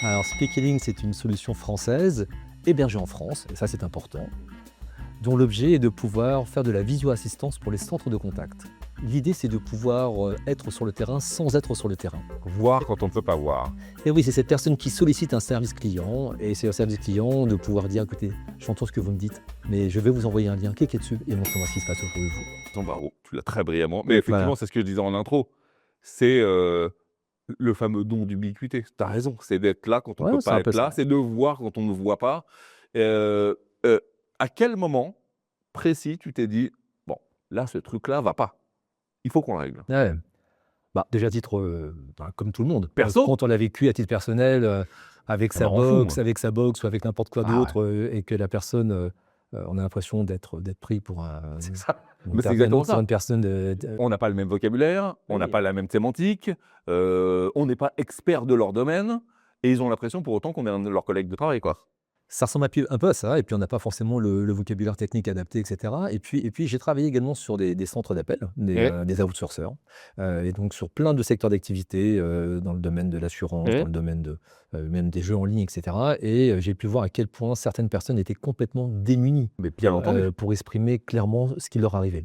Alors, Speakelink, c'est une solution française, hébergée en France, et ça c'est important, dont l'objet est de pouvoir faire de la visio-assistance pour les centres de contact. L'idée, c'est de pouvoir être sur le terrain sans être sur le terrain. Voir quand on ne peut pas voir. Et oui, c'est cette personne qui sollicite un service client, et c'est au service client de pouvoir dire, écoutez, j'entends ce que vous me dites, mais je vais vous envoyer un lien, cliquez dessus, et montrez-moi ce qui se passe autour de vous. Ton barreau, tu l'as très brillamment. Mais effectivement, Voilà. c'est ce que je disais en intro. C'est le fameux don d'ubiquité. Tu as raison, c'est d'être là quand on ne Ouais, peut c'est pas un peu être là, ça. c'est de voir quand on ne voit pas. Euh, à quel moment précis tu t'es dit, bon, là, ce truc-là va pas. Il faut qu'on le règle. Ouais. Bah, déjà à titre, comme tout le monde, Perso? quand on l'a vécu à titre personnel, avec Ça me sa rend fou, box moi. ou avec n'importe quoi Ah ouais, d'autre, et que la personne, on a l'impression d'être pris pour c'est ça. une Mais c'est exactement sur ça. une personne de On n'a pas le même vocabulaire, on n'a oui. pas la même sémantique, on n'est pas expert de leur domaine, et ils ont l'impression pour autant qu'on est un de leurs collègues de travail, quoi. Ça ressemble un peu à ça et puis on n'a pas forcément le vocabulaire technique adapté et cetera et puis j'ai travaillé également sur des centres d'appel, Et, des outsourceurs, et donc sur plein de secteurs d'activité, dans le domaine de l'assurance, dans et le domaine de, même des jeux en ligne et cetera j'ai pu voir à quel point certaines personnes étaient complètement démunies, mais bien entendu. pour exprimer clairement ce qui leur arrivait.